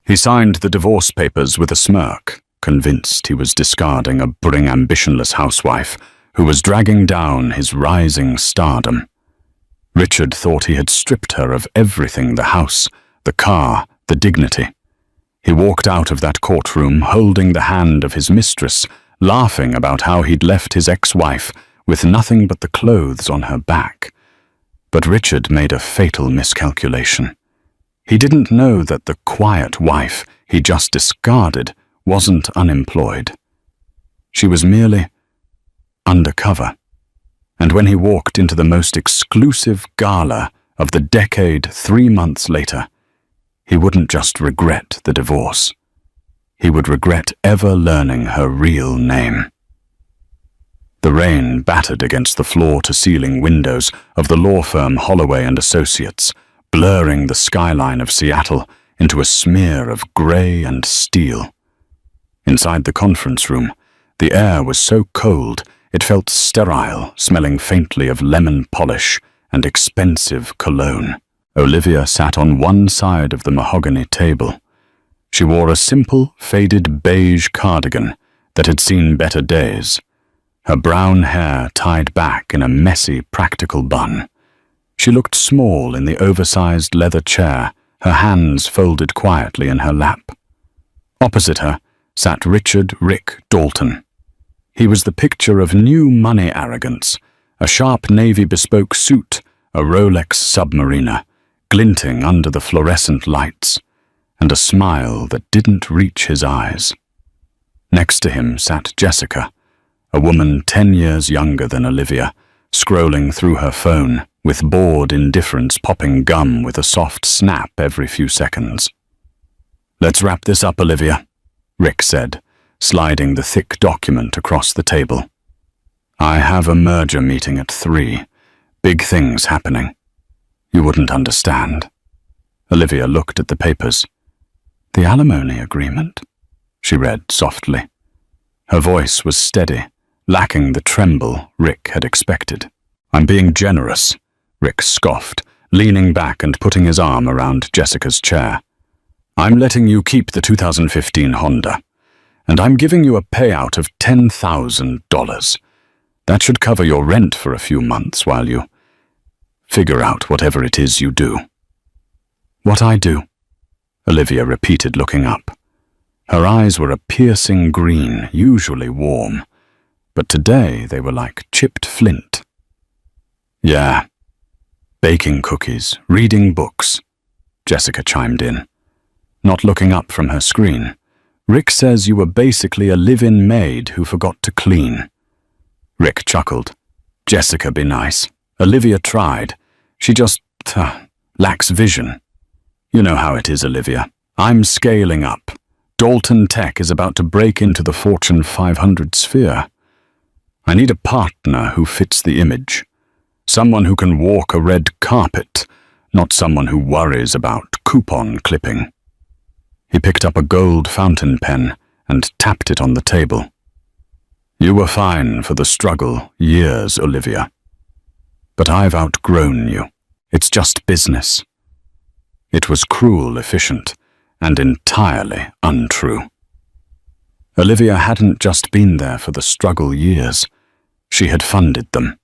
He signed the divorce papers with a smirk, convinced he was discarding a boring, ambitionless housewife who was dragging down his rising stardom. Richard thought he had stripped her of everything: the house, the car, the dignity. He walked out of that courtroom holding the hand of his mistress, laughing about how he'd left his ex-wife with nothing but the clothes on her back. But Richard made a fatal miscalculation. He didn't know that the quiet wife he just discarded wasn't unemployed. She was merely undercover. And when he walked into the most exclusive gala of the decade 3 months later, he wouldn't just regret the divorce. He would regret ever learning her real name. The rain battered against the floor-to-ceiling windows of the law firm Holloway & Associates, blurring the skyline of Seattle into a smear of grey and steel. Inside the conference room, the air was so cold it felt sterile, smelling faintly of lemon polish and expensive cologne. Olivia sat on one side of the mahogany table. She wore a simple, faded beige cardigan that had seen better days, her brown hair tied back in a messy, practical bun. She looked small in the oversized leather chair, her hands folded quietly in her lap. Opposite her sat Richard "Rick" Dalton. He was the picture of new money arrogance, a sharp navy bespoke suit, a Rolex Submariner, glinting under the fluorescent lights, and a smile that didn't reach his eyes. Next to him sat Jessica, a woman 10 years younger than Olivia, scrolling through her phone, with bored indifference popping gum with a soft snap every few seconds. "Let's wrap this up, Olivia," Rick said, sliding the thick document across the table. "I have a merger meeting at 3. Big things happening. You wouldn't understand." Olivia looked at the papers. "The alimony agreement?" she read softly. Her voice was steady, lacking the tremble Rick had expected. "I'm being generous," Rick scoffed, leaning back and putting his arm around Jessica's chair. "I'm letting you keep the 2015 Honda, and I'm giving you a payout of $10,000. That should cover your rent for a few months while you figure out whatever it is you do." "What I do?" Olivia repeated, looking up. Her eyes were a piercing green, usually warm, but today they were like chipped flint. "Yeah, baking cookies, reading books," Jessica chimed in. Not looking up from her screen, "Rick says you were basically a live-in maid who forgot to clean." Rick chuckled. "Jessica, be nice. Olivia tried. She just, lacks vision. You know how it is, Olivia. I'm scaling up. Dalton Tech is about to break into the Fortune 500 sphere. I need a partner who fits the image. Someone who can walk a red carpet, not someone who worries about coupon clipping." He picked up a gold fountain pen and tapped it on the table. "You were fine for the struggle years, Olivia. But I've outgrown you. It's just business." It was cruel efficient and entirely untrue. Olivia hadn't just been there for the struggle years. She had funded them.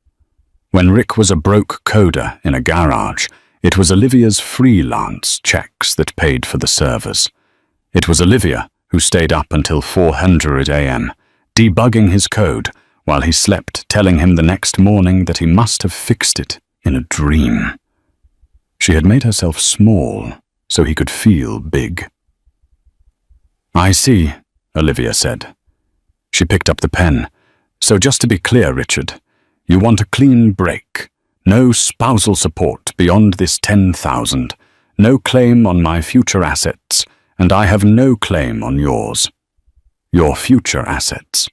When Rick was a broke coder in a garage, it was Olivia's freelance checks that paid for the servers. It was Olivia who stayed up until 400 a.m., debugging his code while he slept, telling him the next morning that he must have fixed it in a dream. She had made herself small so he could feel big. "I see," Olivia said. She picked up the pen. "So just to be clear, Richard, you want a clean break. No spousal support beyond this 10,000. No claim on my future assets, and I have no claim on yours." "Your future assets."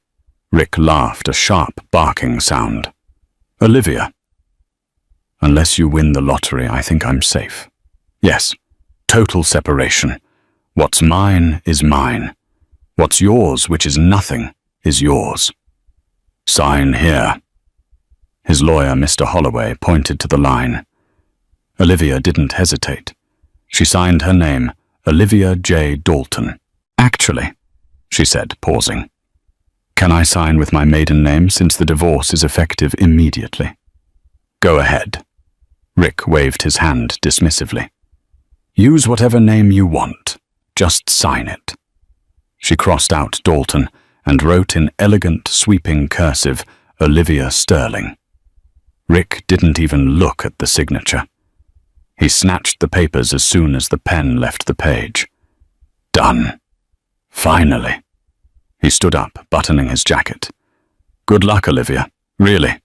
Rick laughed, a sharp barking sound. "Olivia, unless you win the lottery, I think I'm safe. Yes, total separation. What's mine is mine. What's yours, which is nothing, is yours. Sign here." His lawyer, Mr. Holloway, pointed to the line. Olivia didn't hesitate. She signed her name, Olivia J. Dalton. Actually, she said, pausing, can I sign with my maiden name since the divorce is effective immediately? Go ahead. Rick waved his hand dismissively. Use whatever name you want. Just sign it. She crossed out Dalton and wrote in elegant, sweeping cursive, Olivia Sterling. Rick didn't even look at the signature. He snatched the papers as soon as the pen left the page. Done. Finally. He stood up, buttoning his jacket. Good luck, Olivia. Really.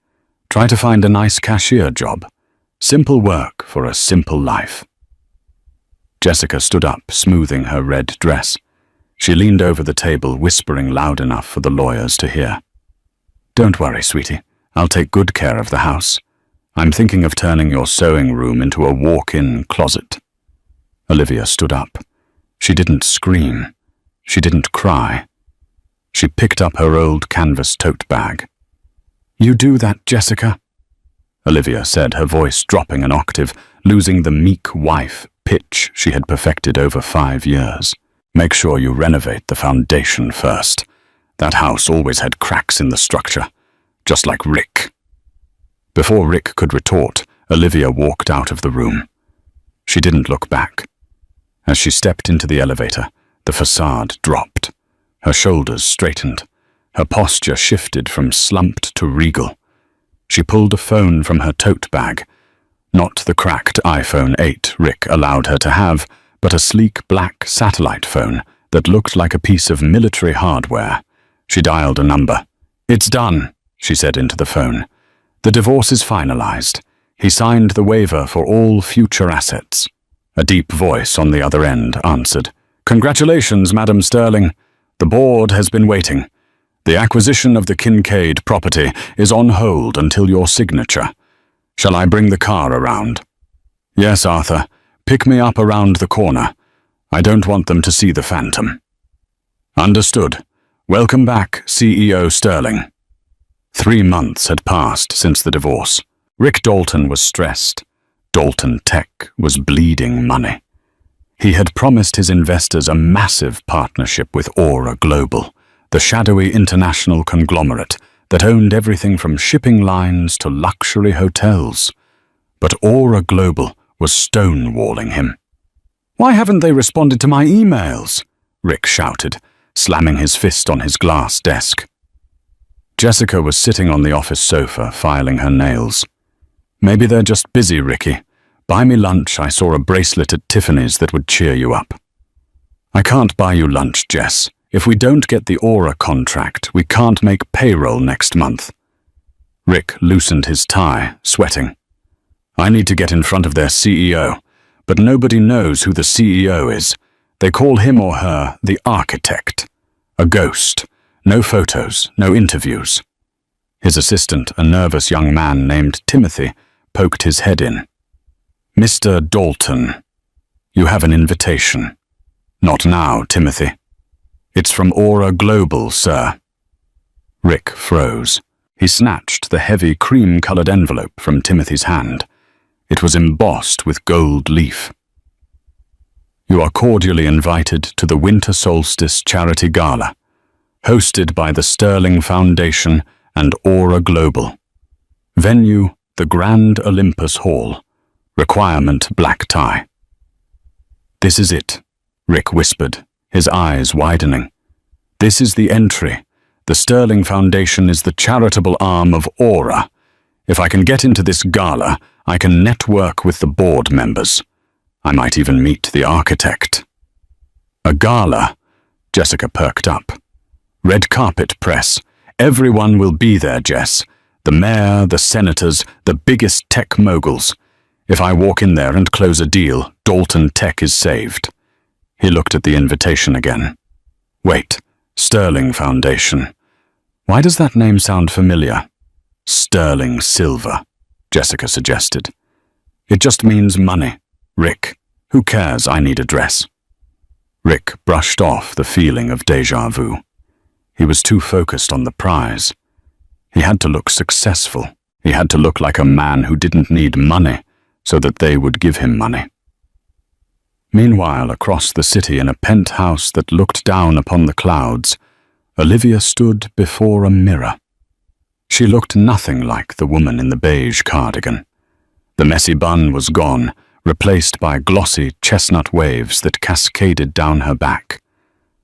Try to find a nice cashier job. Simple work for a simple life. Jessica stood up, smoothing her red dress. She leaned over the table, whispering loud enough for the lawyers to hear. Don't worry, sweetie. I'll take good care of the house. I'm thinking of turning your sewing room into a walk-in closet. Olivia stood up. She didn't scream. She didn't cry. She picked up her old canvas tote bag. You do that, Jessica? Olivia said, her voice dropping an octave, losing the meek wife pitch she had perfected over 5 years. Make sure you renovate the foundation first. That house always had cracks in the structure, just like Rick. Before Rick could retort, Olivia walked out of the room. She didn't look back. As she stepped into the elevator, the facade dropped. Her shoulders straightened. Her posture shifted from slumped to regal. She pulled a phone from her tote bag. Not the cracked iPhone 8 Rick allowed her to have, but a sleek black satellite phone that looked like a piece of military hardware. She dialed a number. It's done, she said into the phone. The divorce is finalized. He signed the waiver for all future assets. A deep voice on the other end answered. Congratulations, Madam Sterling. The board has been waiting. The acquisition of the Kincaid property is on hold until your signature. Shall I bring the car around? Yes, Arthur. Pick me up around the corner. I don't want them to see the phantom. Understood. Welcome back, CEO Sterling. 3 months had passed since the divorce. Rick Dalton was stressed. Dalton Tech was bleeding money. He had promised his investors a massive partnership with Aura Global, the shadowy international conglomerate that owned everything from shipping lines to luxury hotels. But Aura Global was stonewalling him. Why haven't they responded to my emails? Rick shouted, slamming his fist on his glass desk. Jessica was sitting on the office sofa, filing her nails. Maybe they're just busy, Ricky. Buy me lunch. I saw a bracelet at Tiffany's that would cheer you up. I can't buy you lunch, Jess. If we don't get the Aura contract, we can't make payroll next month. Rick loosened his tie, sweating. I need to get in front of their CEO, but nobody knows who the CEO is. They call him or her the architect. A ghost. No photos, no interviews. His assistant, a nervous young man named Timothy, poked his head in. Mr. Dalton, you have an invitation. Not now, Timothy. It's from Aura Global, sir. Rick froze. He snatched the heavy cream-colored envelope from Timothy's hand. It was embossed with gold leaf. You are cordially invited to the Winter Solstice Charity Gala, hosted by the Sterling Foundation and Aura Global. Venue, the Grand Olympus Hall. Requirement, black tie. This is it, Rick whispered, his eyes widening. This is the entry. The Sterling Foundation is the charitable arm of Aura. If I can get into this gala, I can network with the board members. I might even meet the architect. A gala? Jessica perked up. Red carpet press. Everyone will be there, Jess. The mayor, the senators, the biggest tech moguls. If I walk in there and close a deal, Dalton Tech is saved. He looked at the invitation again. Wait, Sterling Foundation. Why does that name sound familiar? Sterling Silver, Jessica suggested. It just means money. Rick, who cares? I need a dress. Rick brushed off the feeling of déjà vu. He was too focused on the prize. He had to look successful. He had to look like a man who didn't need money so that they would give him money. Meanwhile, across the city in a penthouse that looked down upon the clouds, Olivia stood before a mirror. She looked nothing like the woman in the beige cardigan. The messy bun was gone, replaced by glossy chestnut waves that cascaded down her back.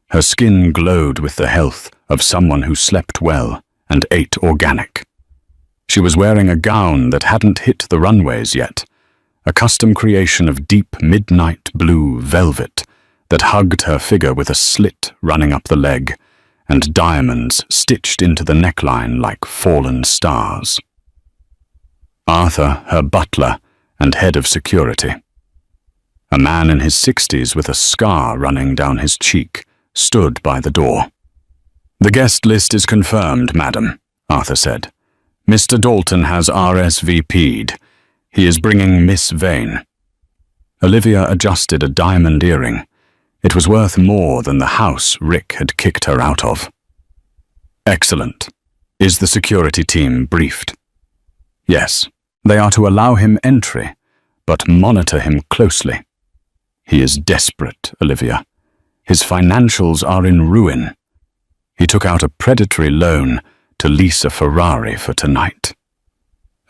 Her skin glowed with the health of someone who slept well and ate organic. She was wearing a gown that hadn't hit the runways yet, a custom creation of deep midnight blue velvet that hugged her figure with a slit running up the leg and diamonds stitched into the neckline like fallen stars. Arthur, her butler and head of security, a man in his 60s with a scar running down his cheek, stood by the door. "The guest list is confirmed, madam," Arthur said. "Mr. Dalton has RSVP'd. He is bringing Miss Vane." Olivia adjusted a diamond earring. It was worth more than the house Rick had kicked her out of. "Excellent. Is the security team briefed?" "Yes. They are to allow him entry, but monitor him closely. He is desperate, Olivia. His financials are in ruin. He took out a predatory loan to lease a Ferrari for tonight."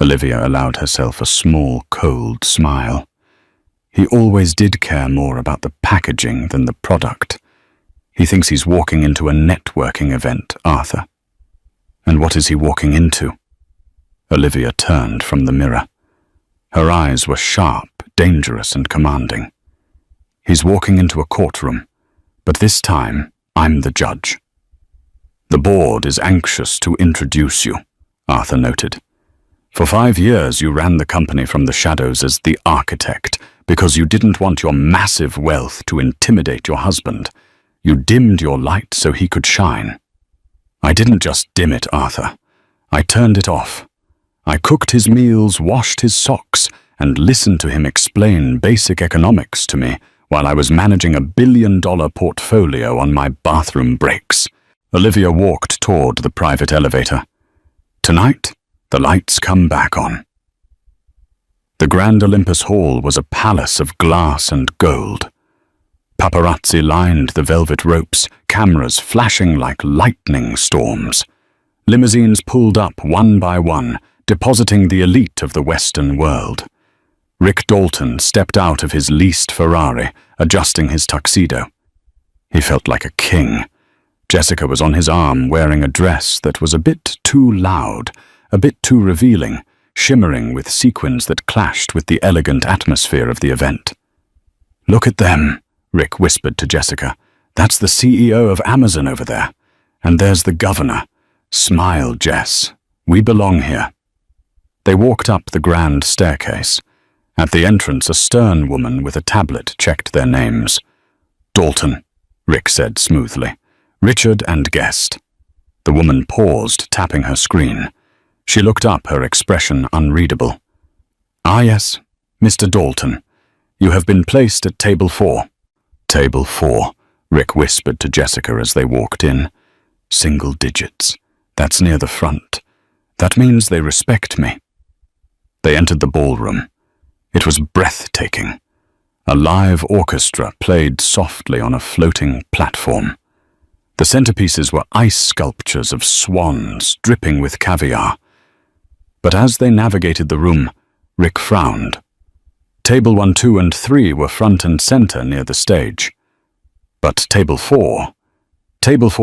Olivia allowed herself a small, cold smile. He always did care more about the packaging than the product. He thinks he's walking into a networking event, Arthur. And what is he walking into? Olivia turned from the mirror. Her eyes were sharp, dangerous, and commanding. "He's walking into a courtroom, but this time I'm the judge." "The board is anxious to introduce you," Arthur noted. "For 5 years you ran the company from the shadows as the architect because you didn't want your massive wealth to intimidate your husband. You dimmed your light so he could shine." "I didn't just dim it, Arthur. I turned it off. I cooked his meals, washed his socks, and listened to him explain basic economics to me while I was managing $1 billion portfolio on my bathroom breaks." Olivia walked toward the private elevator. "Tonight, the lights come back on." The Grand Olympus Hall was a palace of glass and gold. Paparazzi lined the velvet ropes, cameras flashing like lightning storms. Limousines pulled up one by one, depositing the elite of the Western world. Rick Dalton stepped out of his leased Ferrari, adjusting his tuxedo. He felt like a king. Jessica was on his arm wearing a dress that was a bit too loud, a bit too revealing, shimmering with sequins that clashed with the elegant atmosphere of the event. "Look at them," Rick whispered to Jessica. "That's the CEO of Amazon over there. And there's the governor. Smile, Jess. We belong here." They walked up the grand staircase. At the entrance, a stern woman with a tablet checked their names. "Dalton," Rick said smoothly. "Richard and guest." The woman paused, tapping her screen. She looked up, her expression unreadable. "Ah, yes, Mr. Dalton. You have been placed at table 4. "Table 4, Rick whispered to Jessica as they walked in. "Single digits. That's near the front. That means they respect me." They entered the ballroom. It was breathtaking. A live orchestra played softly on a floating platform. The centerpieces were ice sculptures of swans dripping with caviar. But as they navigated the room, Rick frowned. Table 1, 2, and 3 were front and center near the stage. But Table 4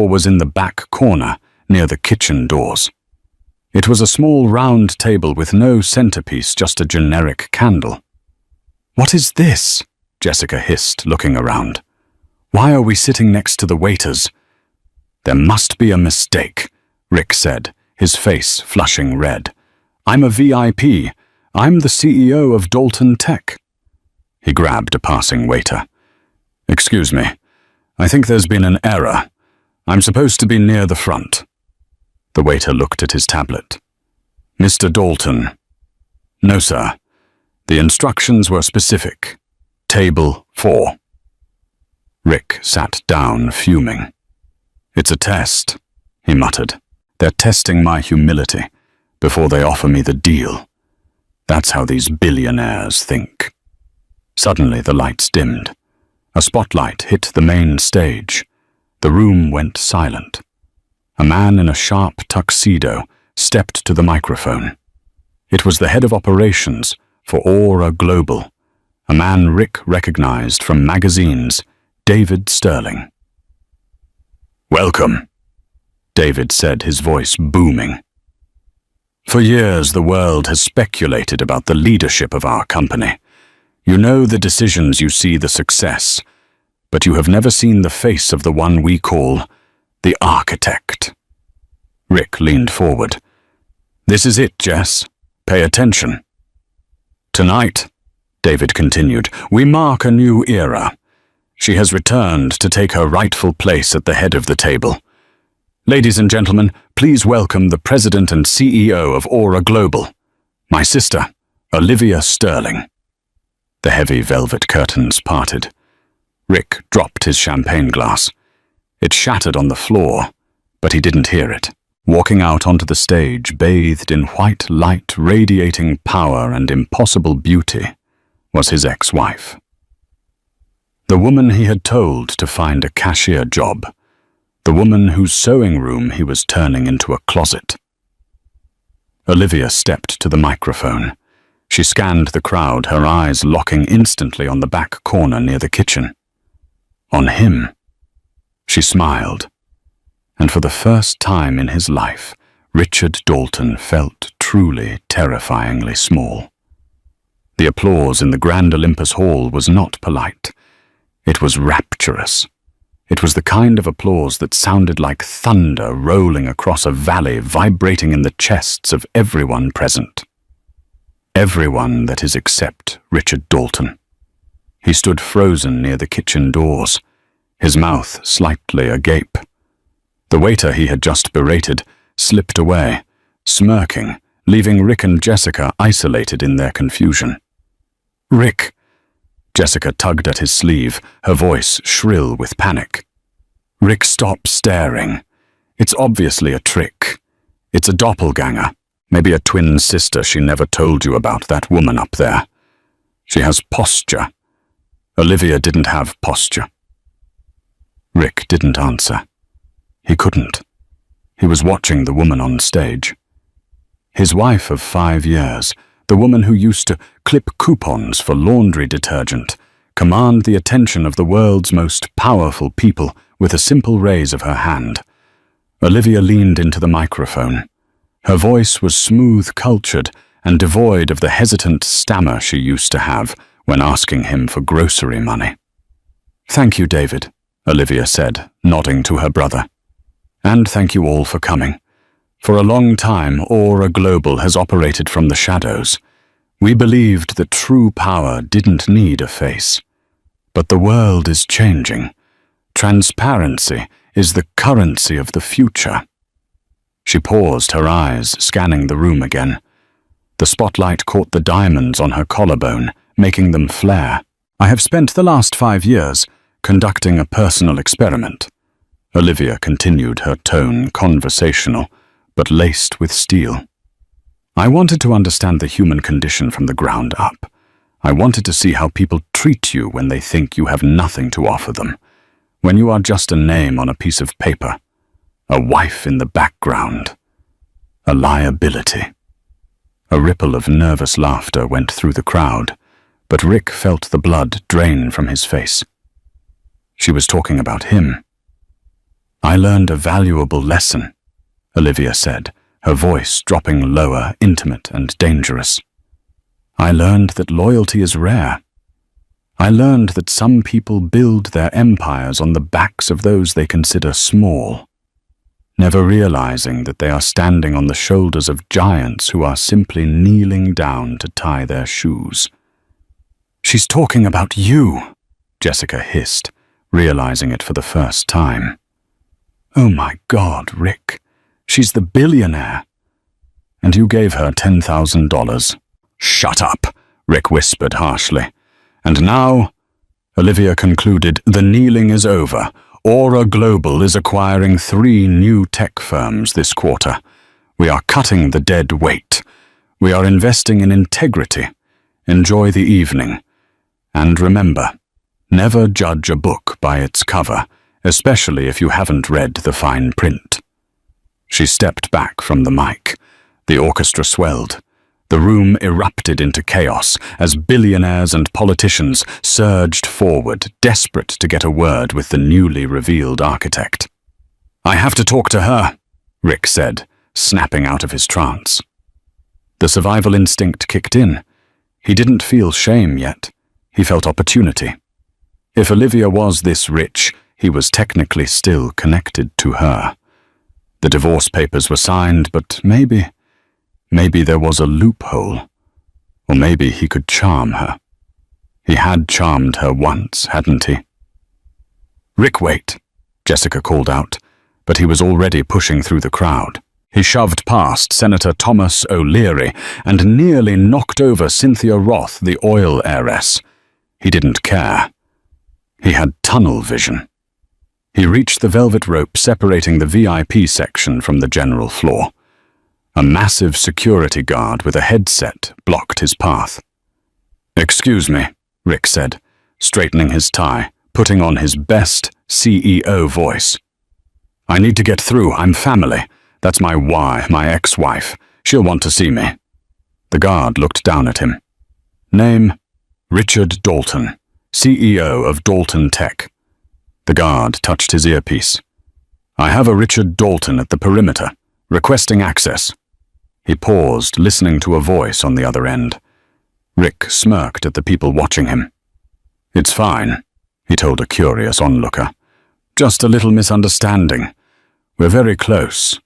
was in the back corner near the kitchen doors. It was a small round table with no centerpiece, just a generic candle. "What is this?" Jessica hissed, looking around. "Why are we sitting next to the waiters?" "There must be a mistake," Rick said, his face flushing red. "I'm a VIP. I'm the CEO of Dalton Tech." He grabbed a passing waiter. "Excuse me. I think there's been an error. I'm supposed to be near the front." The waiter looked at his tablet. "Mr. Dalton." "No, sir. The instructions were specific. Table 4. Rick sat down, fuming. "It's a test," he muttered. "They're testing my humility before they offer me the deal. That's how these billionaires think." Suddenly the lights dimmed. A spotlight hit the main stage. The room went silent. A man in a sharp tuxedo stepped to the microphone. It was the head of operations for Aura Global, a man Rick recognized from magazines, David Sterling. "Welcome," David said, his voice booming. "For years the world has speculated about the leadership of our company. You know the decisions, you see the success, but you have never seen the face of the one we call the architect." Rick leaned forward. "This is it, Jess. Pay attention." "Tonight," David continued, "we mark a new era. She has returned to take her rightful place at the head of the table. Ladies and gentlemen, please welcome the President and CEO of Aura Global, my sister, Olivia Sterling." The heavy velvet curtains parted. Rick dropped his champagne glass. It shattered on the floor, but he didn't hear it. Walking out onto the stage, bathed in white light radiating power and impossible beauty, was his ex-wife. The woman he had told to find a cashier job. The woman whose sewing room he was turning into a closet. Olivia stepped to the microphone. She scanned the crowd, her eyes locking instantly on the back corner near the kitchen. On him. She smiled. And for the first time in his life, Richard Dalton felt truly terrifyingly small. The applause in the Grand Olympus Hall was not polite. It was rapturous. It was the kind of applause that sounded like thunder rolling across a valley, vibrating in the chests of everyone present. Everyone, that is, except Richard Dalton. He stood frozen near the kitchen doors, his mouth slightly agape. The waiter he had just berated slipped away, smirking, leaving Rick and Jessica isolated in their confusion. "Rick!" Jessica tugged at his sleeve, her voice shrill with panic. "Rick, stop staring. It's obviously a trick. It's a doppelganger, maybe a twin sister she never told you about, that woman up there. She has posture. Olivia didn't have posture." Rick didn't answer. He couldn't. He was watching the woman on stage. His wife of 5 years, the woman who used to clip coupons for laundry detergent, command the attention of the world's most powerful people with a simple raise of her hand. Olivia leaned into the microphone. Her voice was smooth, cultured, and devoid of the hesitant stammer she used to have when asking him for grocery money. "Thank you, David," Olivia said, nodding to her brother. "And thank you all for coming. For a long time, Aura Global has operated from the shadows. We believed that true power didn't need a face. But the world is changing. Transparency is the currency of the future." She paused, her eyes scanning the room again. The spotlight caught the diamonds on her collarbone, making them flare. "I have spent the last 5 years conducting a personal experiment." Olivia continued, her tone conversational, but laced with steel. "I wanted to understand the human condition from the ground up. I wanted to see how people treat you when they think you have nothing to offer them, when you are just a name on a piece of paper, a wife in the background, a liability." A ripple of nervous laughter went through the crowd, but Rick felt the blood drain from his face. She was talking about him. "I learned a valuable lesson," Olivia said, her voice dropping lower, intimate and dangerous. "I learned that loyalty is rare. I learned that some people build their empires on the backs of those they consider small, never realizing that they are standing on the shoulders of giants who are simply kneeling down to tie their shoes." "She's talking about you," Jessica hissed, realizing it for the first time. "Oh my God, Rick. She's the billionaire. And you gave her $10,000. "Shut up," Rick whispered harshly. "And now," Olivia concluded, "the kneeling is over. Aura Global is acquiring 3 new tech firms this quarter. We are cutting the dead weight. We are investing in integrity. Enjoy the evening. And remember, Never judge a book by its cover, especially if you haven't read the fine print. She stepped back from the mic. The orchestra swelled. The room erupted into chaos as billionaires and politicians surged forward, desperate to get a word with the newly revealed architect. "I have to talk to her," Rick said, snapping out of his trance. The survival instinct kicked in. He didn't feel shame yet. He felt opportunity. If Olivia was this rich, he was technically still connected to her. The divorce papers were signed, but maybe there was a loophole. Or maybe he could charm her. He had charmed her once, hadn't he? "Rick, wait," Jessica called out, but he was already pushing through the crowd. He shoved past Senator Thomas O'Leary and nearly knocked over Cynthia Roth, the oil heiress. He didn't care. He had tunnel vision. He reached the velvet rope separating the VIP section from the general floor. A massive security guard with a headset blocked his path. "Excuse me," Rick said, straightening his tie, putting on his best CEO voice. "I need to get through. I'm family. That's my ex-wife. She'll want to see me." The guard looked down at him. "Name? Richard Dalton, CEO of Dalton Tech." The guard touched his earpiece. "I have a Richard Dalton at the perimeter, requesting access." He paused, listening to a voice on the other end. Rick smirked at the people watching him. "It's fine," he told a curious onlooker. "Just a little misunderstanding. We're very close."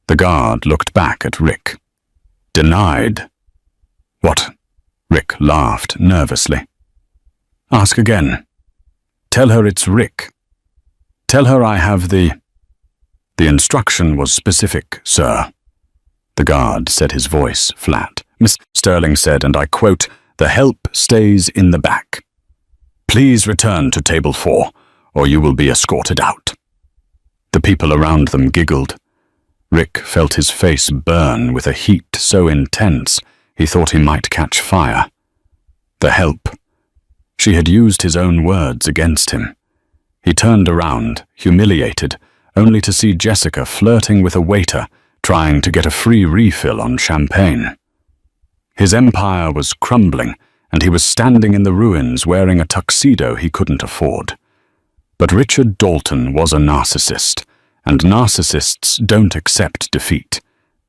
The guard looked back at Rick. "Denied." "What?" Rick laughed nervously. "Ask again. Tell her it's Rick. Tell her I have the instruction was specific, sir." The guard said, his voice flat. Miss Sterling said, and I quote, "The help stays in the back. Please return to table 4, or you will be escorted out." The people around them giggled. Rick felt his face burn with a heat so intense he thought he might catch fire. The help. She had used his own words against him. He turned around, humiliated, only to see Jessica flirting with a waiter, trying to get a free refill on champagne. His empire was crumbling, and he was standing in the ruins wearing a tuxedo he couldn't afford. But Richard Dalton was a narcissist, and narcissists don't accept defeat.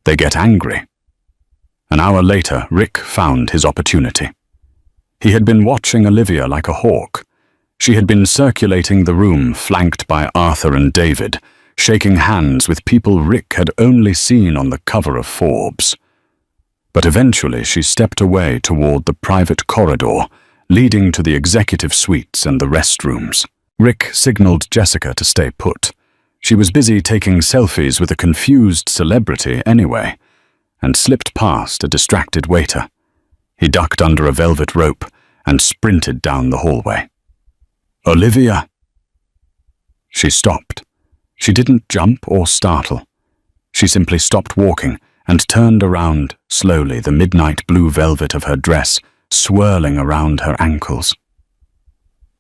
They get angry. An hour later, Rick found his opportunity. He had been watching Olivia like a hawk. She had been circulating the room, flanked by Arthur and David, shaking hands with people Rick had only seen on the cover of Forbes. But eventually she stepped away toward the private corridor, leading to the executive suites and the restrooms. Rick signaled Jessica to stay put. She was busy taking selfies with a confused celebrity anyway, and slipped past a distracted waiter. He ducked under a velvet rope and sprinted down the hallway. "Olivia!" She stopped. She didn't jump or startle. She simply stopped walking and turned around slowly, the midnight blue velvet of her dress swirling around her ankles.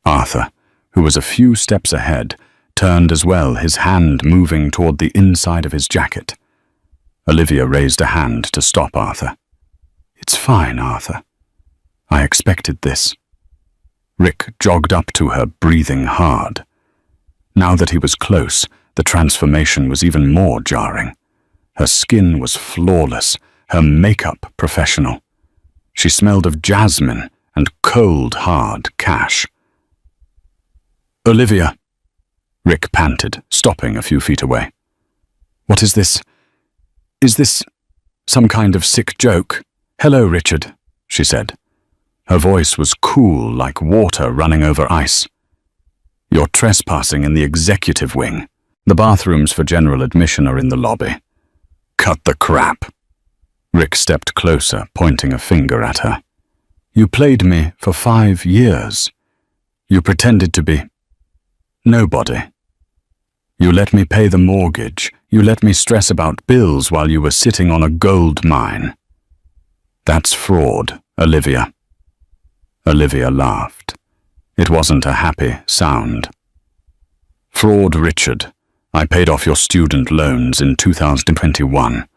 Arthur, who was a few steps ahead, turned as well, his hand moving toward the inside of his jacket. Olivia raised a hand to stop Arthur. "It's fine, Arthur. I expected this." Rick jogged up to her, breathing hard. Now that he was close, the transformation was even more jarring. Her skin was flawless, her makeup professional. She smelled of jasmine and cold, hard cash. "Olivia," Rick panted, stopping a few feet away. "What is this? Is this some kind of sick joke?" "Hello, Richard," she said. Her voice was cool like water running over ice. "You're trespassing in the executive wing. The bathrooms for general admission are in the lobby." "Cut the crap." Rick stepped closer, pointing a finger at her. "You played me for 5 years. You pretended to be nobody. You let me pay the mortgage. You let me stress about bills while you were sitting on a gold mine. That's fraud, Olivia." Olivia laughed. It wasn't a happy sound. Fraud Richard, I paid off your student loans in 2021.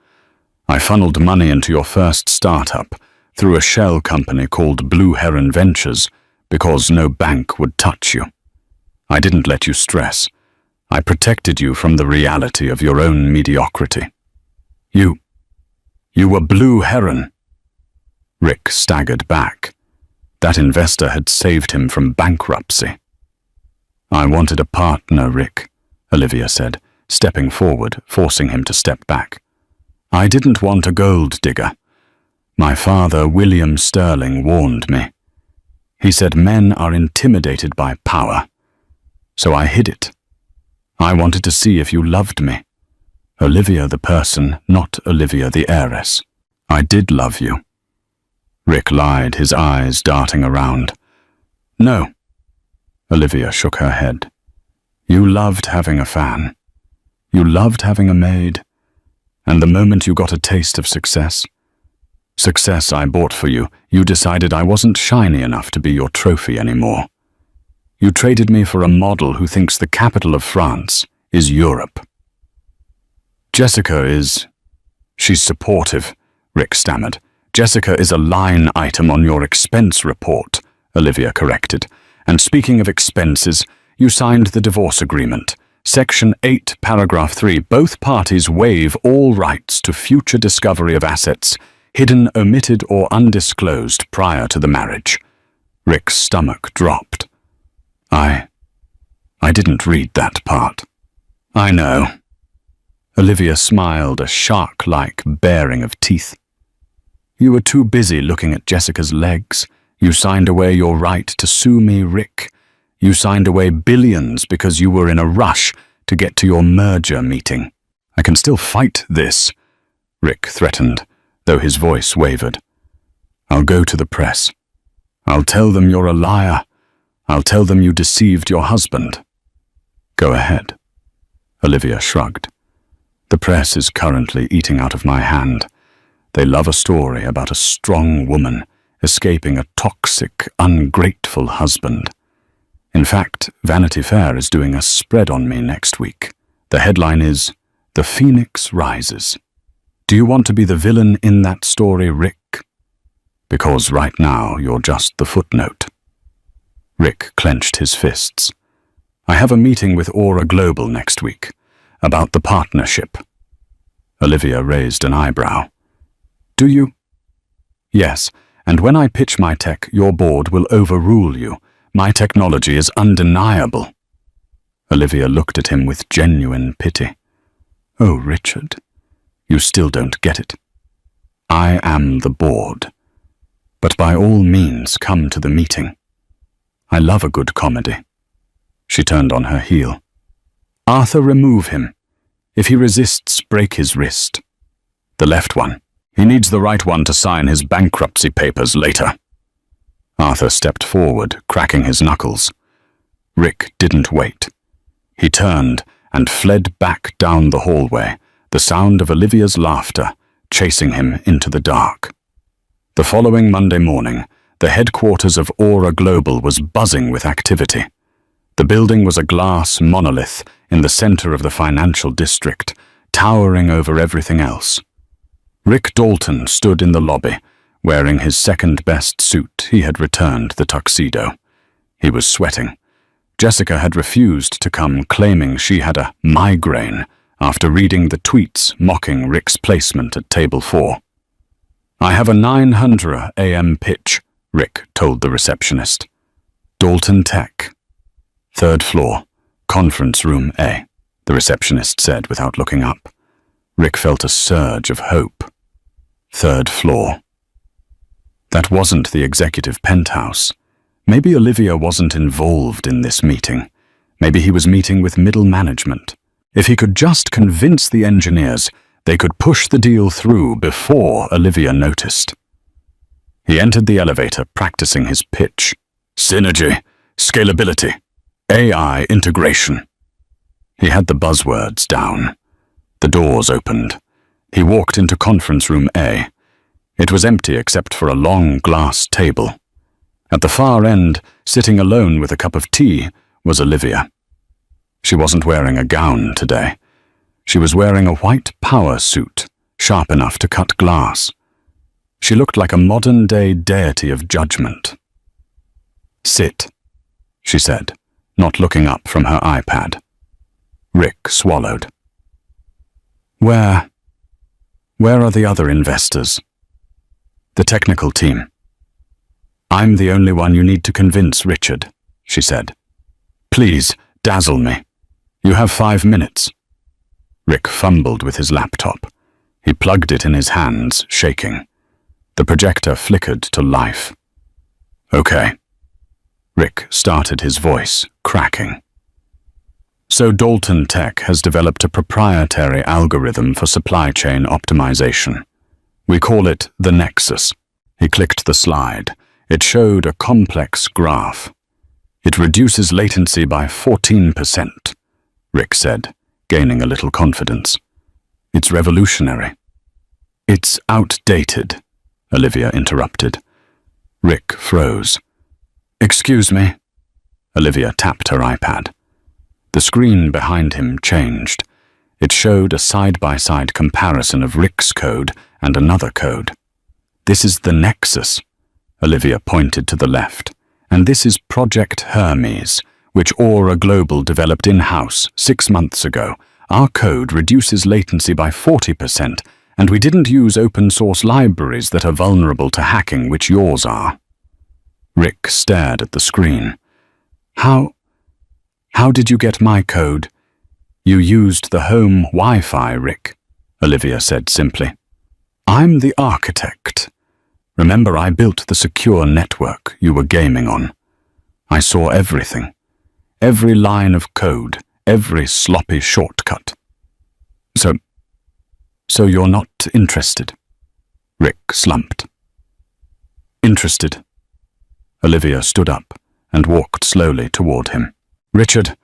I funneled money into your first startup through a shell company called Blue Heron Ventures because no bank would touch you. I didn't let you stress. I protected you from the reality of your own mediocrity. You were Blue Heron. Rick staggered back. That investor had saved him from bankruptcy. I wanted a partner, Rick, Olivia said, stepping forward, forcing him to step back. I didn't want a gold digger. My father, William Sterling, warned me. He said men are intimidated by power. So I hid it. I wanted to see if you loved me. Olivia the person, not Olivia the heiress. I did love you. Rick lied, his eyes darting around. No. Olivia shook her head. You loved having a fan. You loved having a maid. And the moment you got a taste of success I bought for you, you decided I wasn't shiny enough to be your trophy anymore. You traded me for a model who thinks the capital of France is Europe. Jessica is... She's supportive, Rick stammered. Jessica is a line item on your expense report, Olivia corrected. And speaking of expenses, you signed the divorce agreement. Section 8, paragraph 3, both parties waive all rights to future discovery of assets, hidden, omitted, or undisclosed prior to the marriage. Rick's stomach dropped. I didn't read that part. I know. Olivia smiled, a shark-like baring of teeth. You were too busy looking at Jessica's legs. You signed away your right to sue me, Rick. You signed away billions because you were in a rush to get to your merger meeting. I can still fight this, Rick threatened, though his voice wavered. I'll go to the press. I'll tell them you're a liar. I'll tell them you deceived your husband. Go ahead. Olivia shrugged. The press is currently eating out of my hand. They love a story about a strong woman escaping a toxic, ungrateful husband. In fact, Vanity Fair is doing a spread on me next week. The headline is, The Phoenix Rises. Do you want to be the villain in that story, Rick? Because right now you're just the footnote. Rick clenched his fists. I have a meeting with Aura Global next week, about the partnership. Olivia raised an eyebrow. Do you? Yes, and when I pitch my tech, your board will overrule you. My technology is undeniable. Olivia looked at him with genuine pity. Oh, Richard, you still don't get it. I am the board. But by all means, come to the meeting. I love a good comedy. She turned on her heel. Arthur, remove him. If he resists, break his wrist. The left one. He needs the right one to sign his bankruptcy papers later. Arthur stepped forward, cracking his knuckles. Rick didn't wait. He turned and fled back down the hallway, the sound of Olivia's laughter chasing him into the dark. The following Monday morning, the headquarters of Aura Global was buzzing with activity. The building was a glass monolith in the center of the financial district, towering over everything else. Rick Dalton stood in the lobby, wearing his second-best suit. He had returned the tuxedo. He was sweating. Jessica had refused to come, claiming she had a migraine after reading the tweets mocking Rick's placement at table 4. I have a 900 a.m. pitch, Rick told the receptionist. Dalton Tech. 3rd floor, conference room A, the receptionist said without looking up. Rick felt a surge of hope. 3rd floor. That wasn't the executive penthouse. Maybe Olivia wasn't involved in this meeting. Maybe he was meeting with middle management. If he could just convince the engineers, they could push the deal through before Olivia noticed. He entered the elevator, practicing his pitch. Synergy, scalability, AI integration. He had the buzzwords down. The doors opened. He walked into conference room A. It was empty except for a long glass table. At the far end, sitting alone with a cup of tea, was Olivia. She wasn't wearing a gown today. She was wearing a white power suit, sharp enough to cut glass. She looked like a modern-day deity of judgment. "Sit," she said, not looking up from her iPad. Rick swallowed. Where are the other investors?" "The technical team." "I'm the only one you need to convince, Richard," she said. "Please, dazzle me. You have 5 minutes." Rick fumbled with his laptop. He plugged it in his hands, shaking. The projector flickered to life. "Okay." Rick started, his voice cracking. "So Dalton Tech has developed a proprietary algorithm for supply chain optimization. We call it the Nexus." He clicked the slide. It showed a complex graph. "It reduces latency by 14%, Rick said, gaining a little confidence. "It's revolutionary." "It's outdated," Olivia interrupted. Rick froze. "Excuse me." Olivia tapped her iPad. The screen behind him changed. It showed a side-by-side comparison of Rick's code and another code. "This is the Nexus," Olivia pointed to the left, "and this is Project Hermes, which Aura Global developed in-house 6 months ago. Our code reduces latency by 40%, and we didn't use open-source libraries that are vulnerable to hacking, which yours are." Rick stared at the screen. How did you get my code?" "You used the home Wi-Fi, Rick," Olivia said simply. "I'm the architect. Remember, I built the secure network you were gaming on. I saw everything. Every line of code, every sloppy shortcut." So you're not interested?" Rick slumped. "Interested." Olivia stood up and walked slowly toward him. "Richard,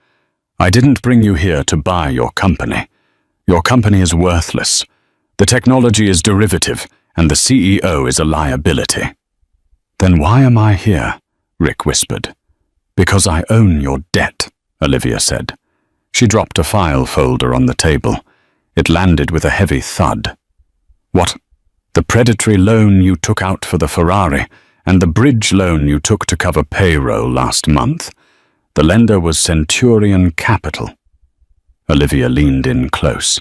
I didn't bring you here to buy your company. Your company is worthless. The technology is derivative, and the CEO is a liability." "Then why am I here?" Rick whispered. "Because I own your debt," Olivia said. She dropped a file folder on the table. It landed with a heavy thud. "What? The predatory loan you took out for the Ferrari, and the bridge loan you took to cover payroll last month? The lender was Centurion Capital." Olivia leaned in close.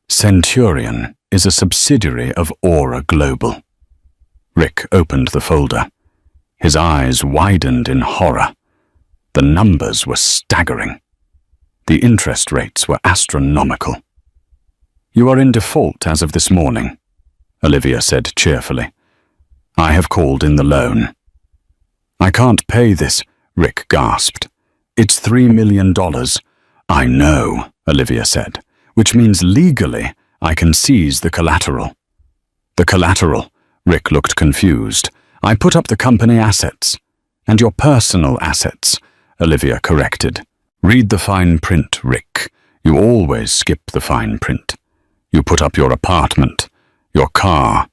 "Centurion is a subsidiary of Aura Global." Rick opened the folder. His eyes widened in horror. The numbers were staggering. The interest rates were astronomical. "You are in default as of this morning," Olivia said cheerfully. "I have called in the loan." "I can't pay this," Rick gasped. "It's $3 million. "I know," Olivia said, "which means legally I can seize the collateral." "The collateral?" Rick looked confused. "I put up the company assets." "And your personal assets," Olivia corrected. "Read the fine print, Rick. You always skip the fine print. You put up your apartment, your car,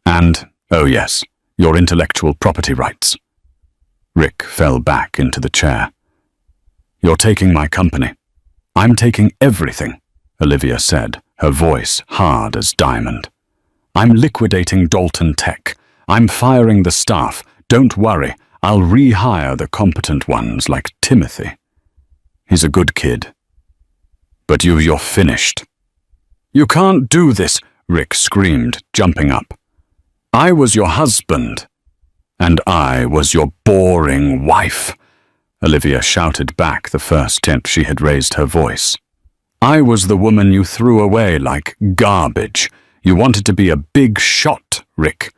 and, oh yes, your intellectual property rights." Rick fell back into the chair. "You're taking my company." "I'm taking everything," Olivia said, her voice hard as diamond. "I'm liquidating Dalton Tech. I'm firing the staff. Don't worry, I'll rehire the competent ones like Timothy. He's a good kid. But you're finished." "You can't do this," Rick screamed, jumping up. "I was your husband." "And I was your boring wife," Olivia shouted back the first time she had raised her voice. "I was the woman you threw away like garbage. You wanted to be a big shot, Rick.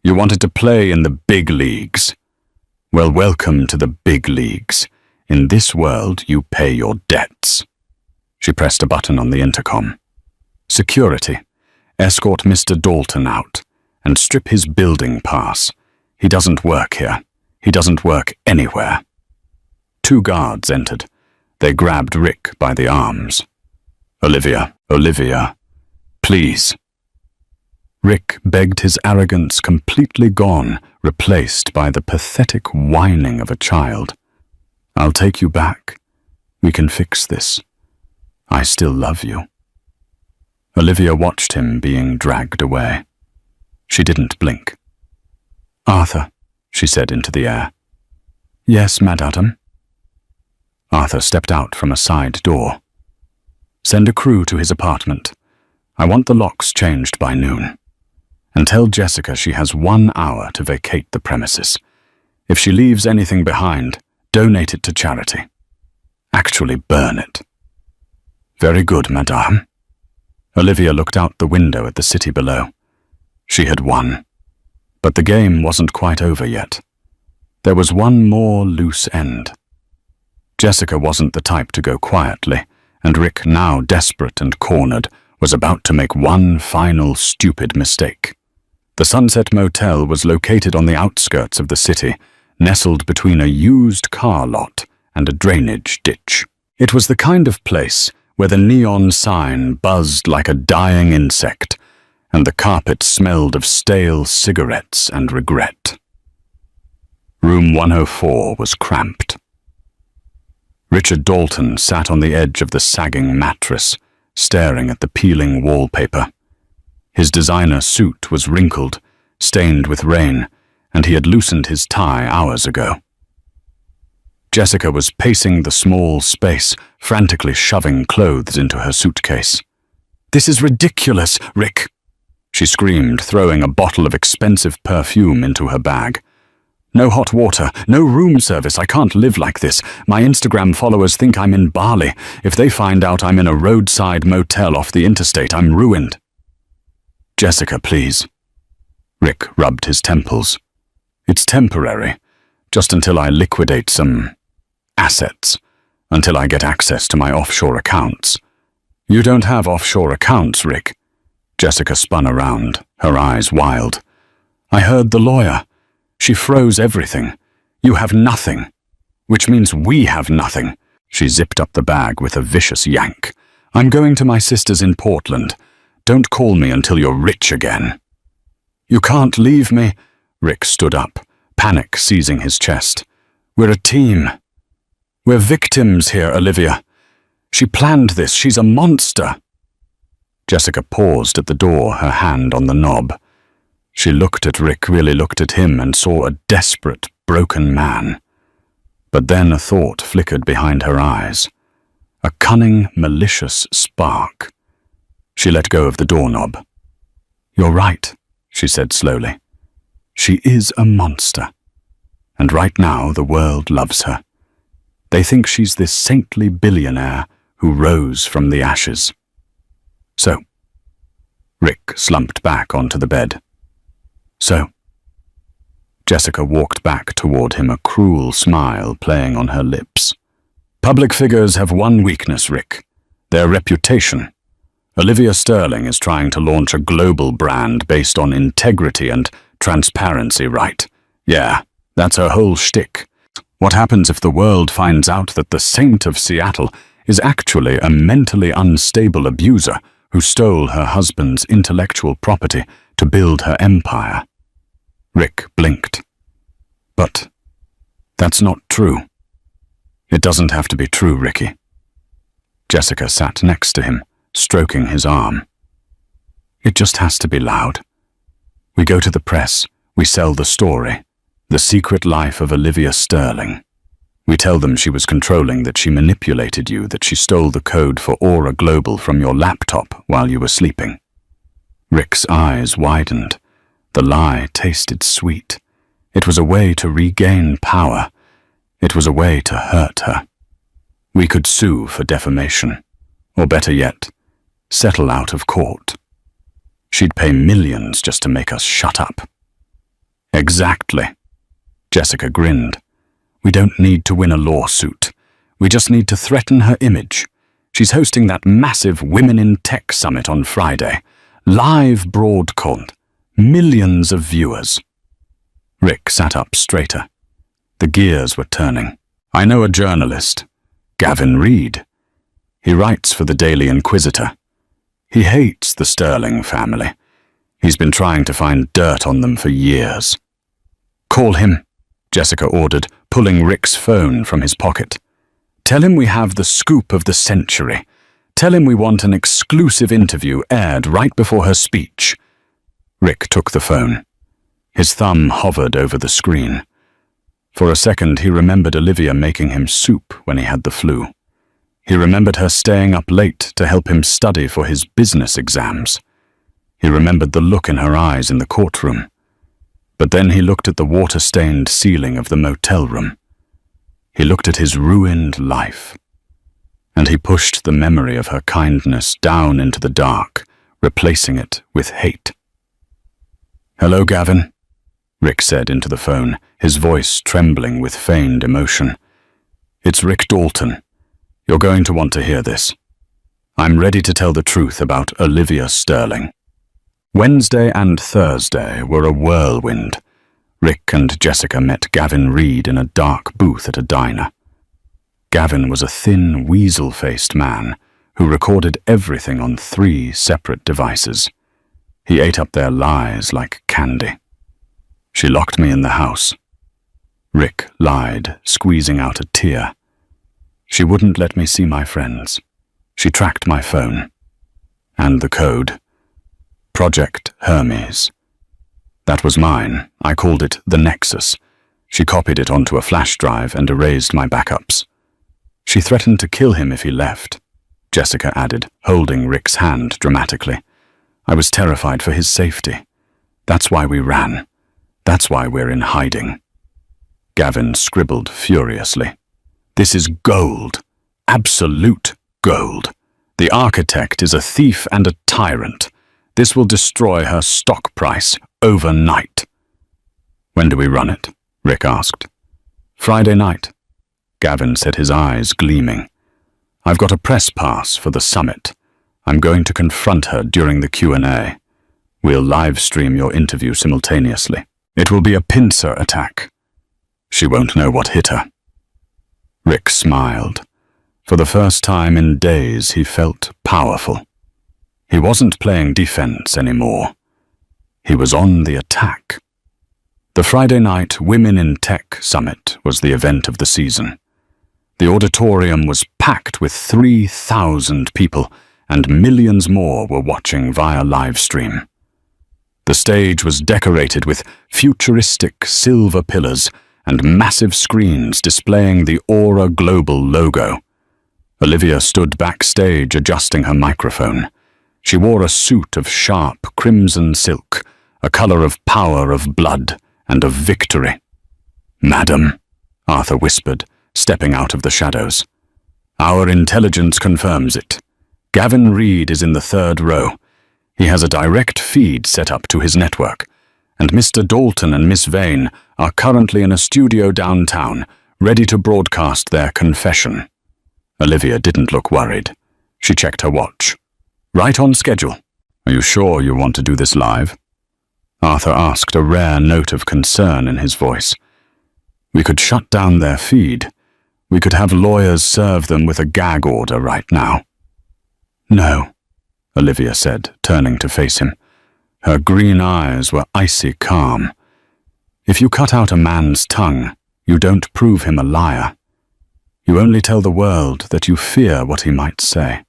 You wanted to play in the big leagues. Well, welcome to the big leagues. In this world, you pay your debts." She pressed a button on the intercom. "Security, escort Mr. Dalton out and strip his building pass. He doesn't work here. He doesn't work anywhere." 2 guards entered. They grabbed Rick by the arms. Olivia, please." Rick begged his arrogance completely gone, replaced by the pathetic whining of a child. "I'll take you back. We can fix this. I still love you." Olivia watched him being dragged away. She didn't blink. "Arthur," she said into the air. "Yes, madam." Arthur stepped out from a side door. "Send a crew to his apartment. I want the locks changed by noon. And tell Jessica she has 1 hour to vacate the premises. If she leaves anything behind, donate it to charity. Actually burn it." "Very good, madame." Olivia looked out the window at the city below. She had won. But the game wasn't quite over yet. There was one more loose end. Jessica wasn't the type to go quietly, and Rick, now desperate and cornered, was about to make one final stupid mistake. The Sunset Motel was located on the outskirts of the city, nestled between a used car lot and a drainage ditch. It was the kind of place where the neon sign buzzed like a dying insect, and the carpet smelled of stale cigarettes and regret. Room 104 was cramped. Richard Dalton sat on the edge of the sagging mattress, staring at the peeling wallpaper. His designer suit was wrinkled, stained with rain, and he had loosened his tie hours ago. Jessica was pacing the small space, frantically shoving clothes into her suitcase. "This is ridiculous, Rick!" she screamed, throwing a bottle of expensive perfume into her bag. "No hot water, no room service. I can't live like this. My Instagram followers think I'm in Bali. If they find out I'm in a roadside motel off the interstate, I'm ruined." "Jessica, please." Rick rubbed his temples. "It's temporary, just until I liquidate some assets, until I get access to my offshore accounts." "You don't have offshore accounts, Rick." Jessica spun around, her eyes wild. "I heard the lawyer. She froze everything. You have nothing, which means we have nothing." She zipped up the bag with a vicious yank. "I'm going to my sister's in Portland. Don't call me until you're rich again." "You can't leave me." Rick stood up, panic seizing his chest. "We're a team. We're victims here, Olivia. She planned this. She's a monster." Jessica paused at the door, her hand on the knob. She looked at Rick, really looked at him, and saw a desperate, broken man. But then a thought flickered behind her eyes. A cunning, malicious spark. She let go of the doorknob. "You're right," she said slowly. "She is a monster. And right now the world loves her. They think she's this saintly billionaire who rose from the ashes." "So?" Rick slumped back onto the bed. "So?" Jessica walked back toward him, a cruel smile playing on her lips. "Public figures have one weakness, Rick. Their reputation. Olivia Sterling is trying to launch a global brand based on integrity and transparency, right? Yeah, that's her whole shtick. What happens if the world finds out that the Saint of Seattle is actually a mentally unstable abuser who stole her husband's intellectual property to build her empire?" Rick blinked. "But that's not true." "It doesn't have to be true, Ricky." Jessica sat next to him, stroking his arm. "It just has to be loud. We go to the press, we sell the story, the secret life of Olivia Sterling. We tell them she was controlling, that she manipulated you, that she stole the code for Aura Global from your laptop while you were sleeping." Rick's eyes widened. The lie tasted sweet. It was a way to regain power. It was a way to hurt her. We could sue for defamation, or better yet, settle out of court. She'd pay millions just to make us shut up. "Exactly." Jessica grinned. "We don't need to win a lawsuit. We just need to threaten her image. She's hosting that massive Women in Tech Summit on Friday. Live broadcast. Millions of viewers." Rick sat up straighter. The gears were turning. "I know a journalist, Gavin Reed. He writes for the Daily Inquisitor. He hates the Sterling family. He's been trying to find dirt on them for years. "Call him," Jessica ordered, pulling Rick's phone from his pocket. "Tell him we have the scoop of the century. Tell him we want an exclusive interview aired right before her speech." Rick took the phone. His thumb hovered over the screen. For a second, he remembered Olivia making him soup when he had the flu. He remembered her staying up late to help him study for his business exams. He remembered the look in her eyes in the courtroom. But then he looked at the water-stained ceiling of the motel room. He looked at his ruined life. And he pushed the memory of her kindness down into the dark, replacing it with hate. "Hello, Gavin," Rick said into the phone, his voice trembling with feigned emotion. "It's Rick Dalton. You're going to want to hear this. I'm ready to tell the truth about Olivia Sterling." Wednesday and Thursday were a whirlwind. Rick and Jessica met Gavin Reed in a dark booth at a diner. Gavin was a thin, weasel-faced man who recorded everything on 3 separate devices. He ate up their lies like candy. "She locked me in the house," Rick lied, squeezing out a tear. "She wouldn't let me see my friends. She tracked my phone. And the code. Project Hermes. That was mine. I called it the Nexus. She copied it onto a flash drive and erased my backups. She threatened to kill him if he left," Jessica added, holding Rick's hand dramatically. "I was terrified for his safety. That's why we ran. That's why we're in hiding." Gavin scribbled furiously. "This is gold. Absolute gold. The architect is a thief and a tyrant. This will destroy her stock price overnight." "When do we run it?" Rick asked. "Friday night," Gavin said, his eyes gleaming. "I've got a press pass for the summit. I'm going to confront her during the Q&A. We'll live stream your interview simultaneously. It will be a pincer attack. She won't know what hit her." Rick smiled. For the first time in days, he felt powerful. He wasn't playing defense anymore. He was on the attack. The Friday night Women in Tech Summit was the event of the season. The auditorium was packed with 3,000 people, and millions more were watching via live stream. The stage was decorated with futuristic silver pillars and massive screens displaying the Aura Global logo. Olivia stood backstage adjusting her microphone. She wore a suit of sharp crimson silk, a color of power, of blood, and of victory. "Madam," Arthur whispered, stepping out of the shadows. "Our intelligence confirms it. Gavin Reed is in the 3rd row. He has a direct feed set up to his network, and Mr. Dalton and Miss Vane are currently in a studio downtown, ready to broadcast their confession." Olivia didn't look worried. She checked her watch. "Right on schedule. Are you sure you want to do this live?" Arthur asked, a rare note of concern in his voice. "We could shut down their feed. We could have lawyers serve them with a gag order right now." "No," Olivia said, turning to face him. Her green eyes were icy calm. "If you cut out a man's tongue, you don't prove him a liar. You only tell the world that you fear what he might say.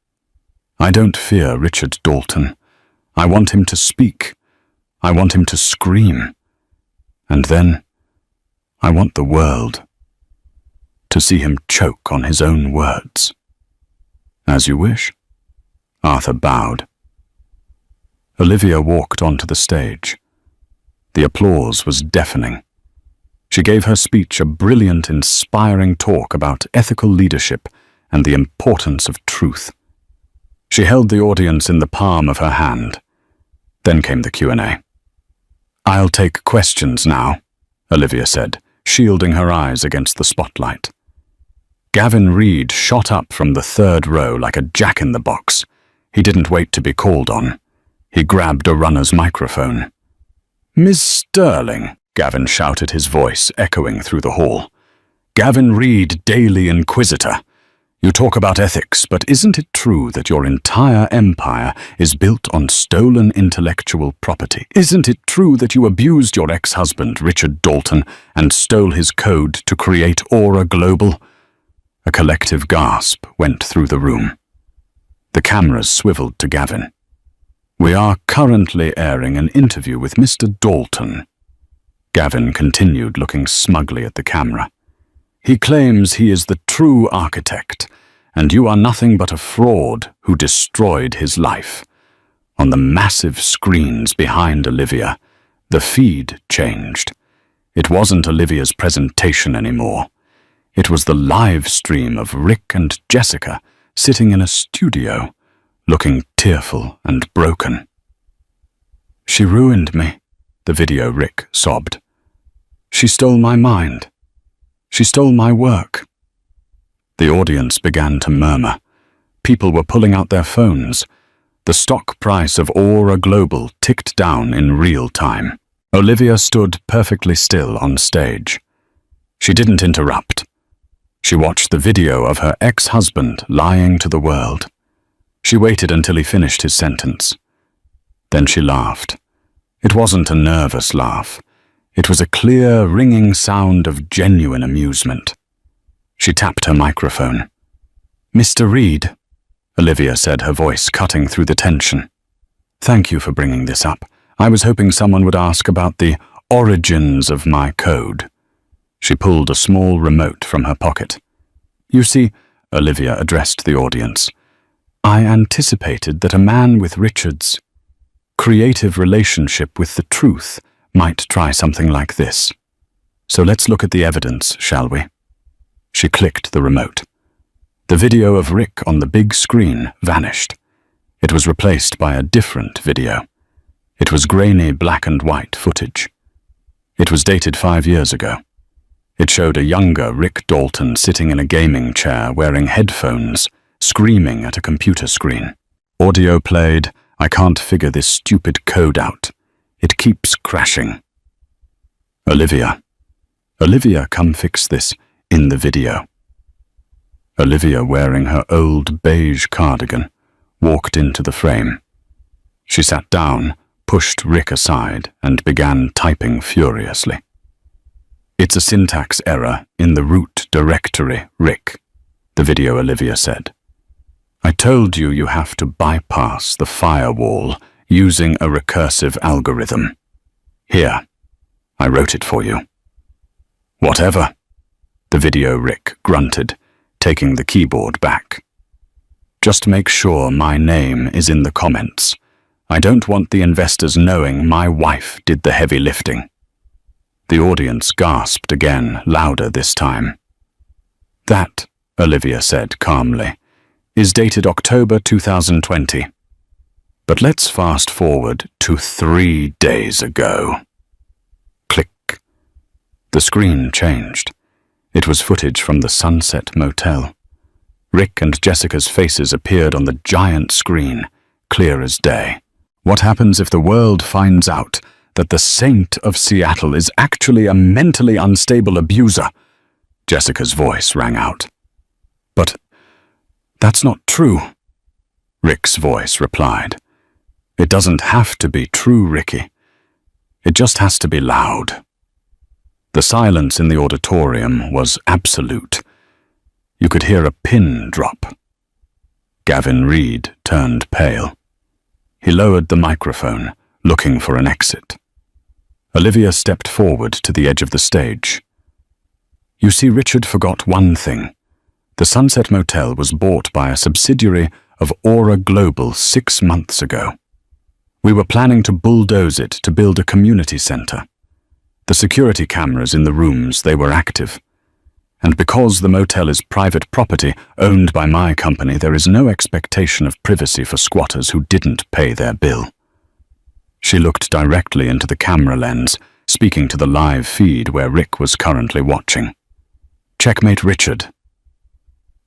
I don't fear Richard Dalton. I want him to speak. I want him to scream. And then I want the world to see him choke on his own words." "As you wish." Arthur bowed. Olivia walked onto the stage. The applause was deafening. She gave her speech a brilliant, inspiring talk about ethical leadership and the importance of truth. She held the audience in the palm of her hand. Then came the Q&A. "I'll take questions now," Olivia said, shielding her eyes against the spotlight. Gavin Reed shot up from the 3rd row like a jack-in-the-box. He didn't wait to be called on. He grabbed a runner's microphone. "Miss Sterling," Gavin shouted, his voice echoing through the hall. "Gavin Reed, Daily Inquisitor. You talk about ethics, but isn't it true that your entire empire is built on stolen intellectual property? Isn't it true that you abused your ex-husband, Richard Dalton, and stole his code to create Aura Global? A collective gasp went through the room. The cameras swiveled to Gavin. We are currently airing an interview with Mr. Dalton. Gavin continued, looking smugly at the camera. He claims he is the true architect, and you are nothing but a fraud who destroyed his life. On the massive screens behind Olivia, the feed changed. It wasn't Olivia's presentation anymore. It was the live stream of Rick and Jessica sitting in a studio, looking tearful and broken. She ruined me, the video Rick sobbed. She stole my mind. She stole my work. The audience began to murmur. People were pulling out their phones. The stock price of Aura Global ticked down in real time. Olivia stood perfectly still on stage. She didn't interrupt. She watched the video of her ex-husband lying to the world. She waited until he finished his sentence. Then she laughed. It wasn't a nervous laugh. It was a clear, ringing sound of genuine amusement. She tapped her microphone. "Mr. Reed," Olivia said, her voice cutting through the tension. "Thank you for bringing this up. I was hoping someone would ask about the origins of my code." She pulled a small remote from her pocket. "You see," Olivia addressed the audience, "I anticipated that a man with Richard's creative relationship with the truth might try something like this. So let's look at the evidence, shall we?" She clicked the remote. The video of Rick on the big screen vanished. It was replaced by a different video. It was grainy black and white footage. It was dated 5 years ago. It showed a younger Rick Dalton sitting in a gaming chair wearing headphones, screaming at a computer screen. Audio played, "I can't figure this stupid code out. It keeps crashing." Olivia, come fix this," in the video. Olivia, wearing her old beige cardigan, walked into the frame. She sat down, pushed Rick aside, and began typing furiously. "It's a syntax error in the root directory, Rick," the video Olivia said. "I told you you have to bypass the firewall using a recursive algorithm. Here, I wrote it for you." "Whatever," the video Rick grunted, taking the keyboard back. "Just make sure my name is in the comments. I don't want the investors knowing my wife did the heavy lifting." The audience gasped again, louder this time. "That," Olivia said calmly, "is dated October 2020. But let's fast forward to 3 days ago." Click. The screen changed. It was footage from the Sunset Motel. Rick and Jessica's faces appeared on the giant screen, clear as day. What happens if the world finds out that the Saint of Seattle is actually a mentally unstable abuser? Jessica's voice rang out. "But that's not true," Rick's voice replied. "It doesn't have to be true, Ricky. It just has to be loud." The silence in the auditorium was absolute. You could hear a pin drop. Gavin Reed turned pale. He lowered the microphone, looking for an exit. Olivia stepped forward to the edge of the stage. "You see, Richard forgot one thing. The Sunset Motel was bought by a subsidiary of Aura Global 6 months ago. We were planning to bulldoze it to build a community center. The security cameras in the rooms, they were active. And because the motel is private property owned by my company, there is no expectation of privacy for squatters who didn't pay their bill." She looked directly into the camera lens, speaking to the live feed where Rick was currently watching. "Checkmate, Richard."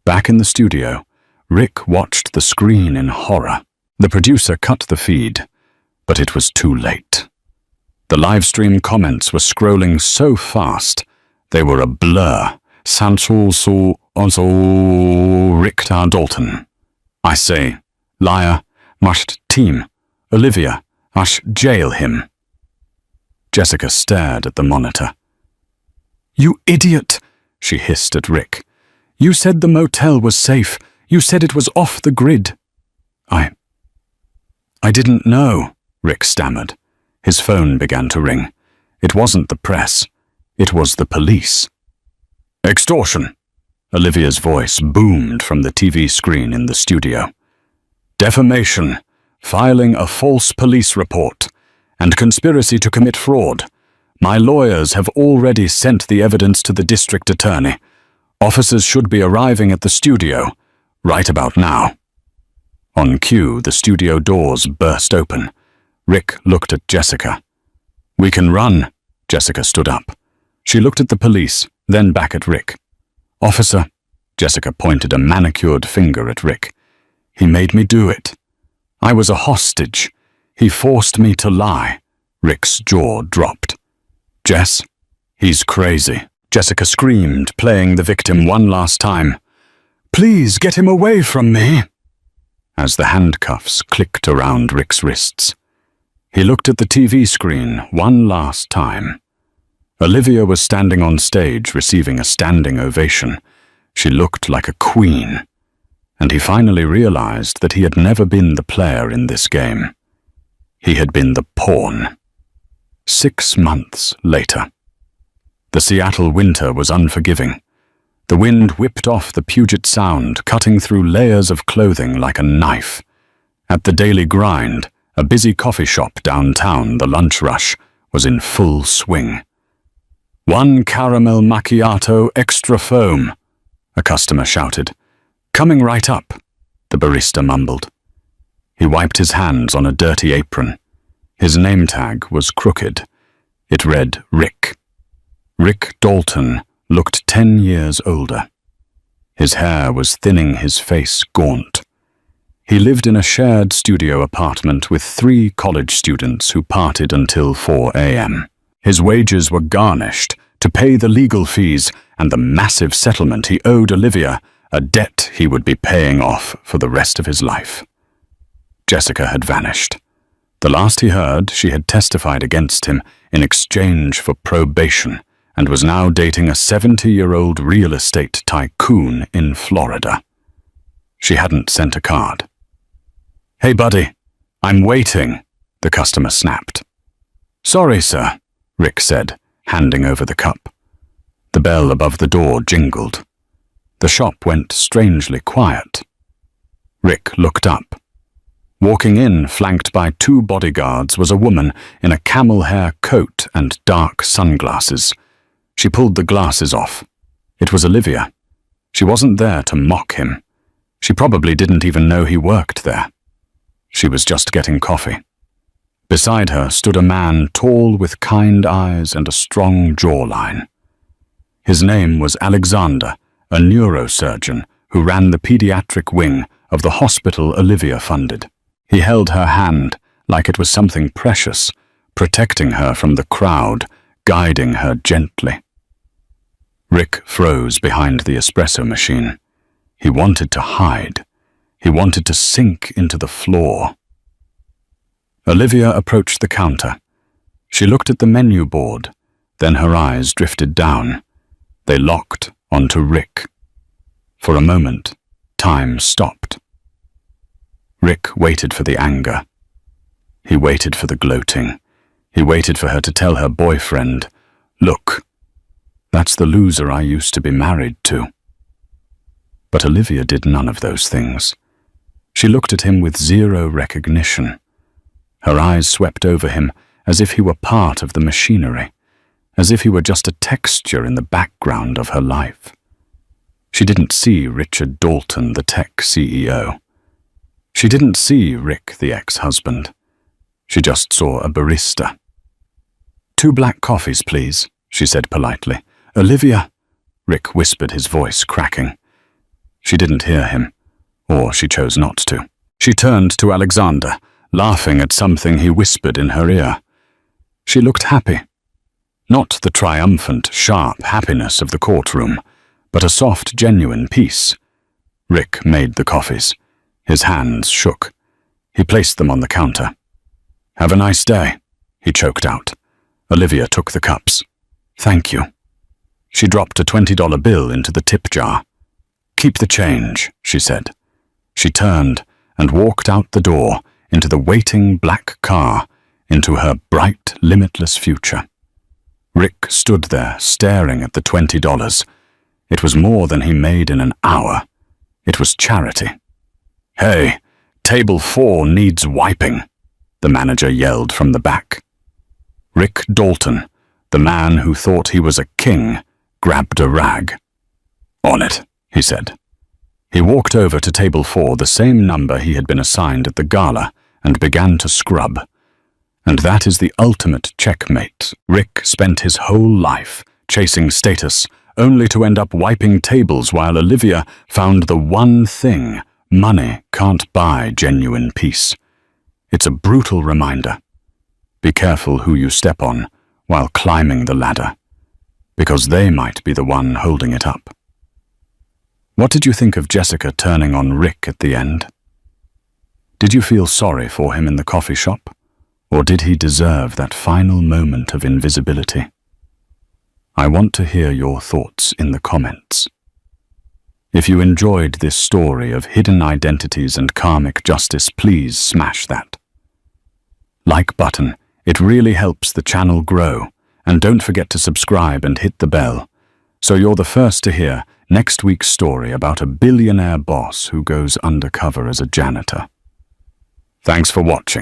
Back in the studio, Rick watched the screen in horror. The producer cut the feed, but it was too late. The live stream comments were scrolling so fast, they were a blur, also Richter Dalton. I say, liar, must team. Olivia, must jail him. Jessica stared at the monitor. You idiot, she hissed at Rick. You said the motel was safe. You said it was off the grid. I didn't know, Rick stammered. His phone began to ring. It wasn't the press. It was the police. Extortion, Olivia's voice boomed from the TV screen in the studio. Defamation, filing a false police report, and conspiracy to commit fraud. My lawyers have already sent the evidence to the district attorney. Officers should be arriving at the studio right about now. On cue, the studio doors burst open. Rick looked at Jessica. We can run. Jessica stood up. She looked at the police, then back at Rick. Officer, Jessica pointed a manicured finger at Rick. He made me do it. I was a hostage. He forced me to lie. Rick's jaw dropped. Jess, he's crazy. Jessica screamed, playing the victim one last time. Please get him away from me. As the handcuffs clicked around Rick's wrists. He looked at the TV screen one last time. Olivia was standing on stage receiving a standing ovation. She looked like a queen. And he finally realized that he had never been the player in this game. He had been the pawn. 6 months later. The Seattle winter was unforgiving. The wind whipped off the Puget Sound, cutting through layers of clothing like a knife. At the Daily Grind, a busy coffee shop downtown, the lunch rush was in full swing. 1 caramel macchiato extra foam, a customer shouted. Coming right up, the barista mumbled. He wiped his hands on a dirty apron. His name tag was crooked. It read Rick. Rick Dalton looked 10 years older. His hair was thinning his face gaunt. He lived in a shared studio apartment with 3 college students who partied until 4 a.m. His wages were garnished to pay the legal fees and the massive settlement he owed Olivia, a debt he would be paying off for the rest of his life. Jessica had vanished. The last he heard, she had testified against him in exchange for probation and was now dating a 70-year-old real estate tycoon in Florida. She hadn't sent a card. Hey, buddy, I'm waiting, the customer snapped. Sorry, sir, Rick said, handing over the cup. The bell above the door jingled. The shop went strangely quiet. Rick looked up. Walking in, flanked by 2 bodyguards, was a woman in a camel hair coat and dark sunglasses. She pulled the glasses off. It was Olivia. She wasn't there to mock him. She probably didn't even know he worked there. She was just getting coffee. Beside her stood a man tall with kind eyes and a strong jawline. His name was Alexander, a neurosurgeon who ran the pediatric wing of the hospital Olivia funded. He held her hand like it was something precious, protecting her from the crowd, guiding her gently. Rick froze behind the espresso machine. He wanted to hide. He wanted to sink into the floor. Olivia approached the counter. She looked at the menu board, then her eyes drifted down. They locked onto Rick. For a moment, time stopped. Rick waited for the anger. He waited for the gloating. He waited for her to tell her boyfriend, "Look, that's the loser I used to be married to." But Olivia did none of those things. She looked at him with zero recognition. Her eyes swept over him as if he were part of the machinery, as if he were just a texture in the background of her life. She didn't see Richard Dalton, the tech CEO. She didn't see Rick, the ex-husband. She just saw a barista. 2 black coffees, please, she said politely. Olivia, Rick whispered, his voice cracking. She didn't hear him, or she chose not to. She turned to Alexander, laughing at something he whispered in her ear. She looked happy. Not the triumphant, sharp happiness of the courtroom, but a soft, genuine peace. Rick made the coffees. His hands shook. He placed them on the counter. "Have a nice day," he choked out. Olivia took the cups. "Thank you." She dropped a $20 bill into the tip jar. "Keep the change," she said. She turned and walked out the door into the waiting black car, into her bright, limitless future. Rick stood there, staring at the $20. It was more than he made in an hour. It was charity. "Hey, table 4 needs wiping," the manager yelled from the back. Rick Dalton, the man who thought he was a king, grabbed a rag. "On it," he said. He walked over to table 4, the same number he had been assigned at the gala, and began to scrub. And that is the ultimate checkmate. Rick spent his whole life chasing status, only to end up wiping tables while Olivia found the one thing money can't buy: genuine peace. It's a brutal reminder. Be careful who you step on while climbing the ladder, because they might be the one holding it up. What did you think of Jessica turning on Rick at the end? Did you feel sorry for him in the coffee shop, or did he deserve that final moment of invisibility? I want to hear your thoughts in the comments. If you enjoyed this story of hidden identities and karmic justice, please smash that like button. It really helps the channel grow, and don't forget to subscribe and hit the bell, so you're the first to hear next week's story about a billionaire boss who goes undercover as a janitor. Thanks for watching.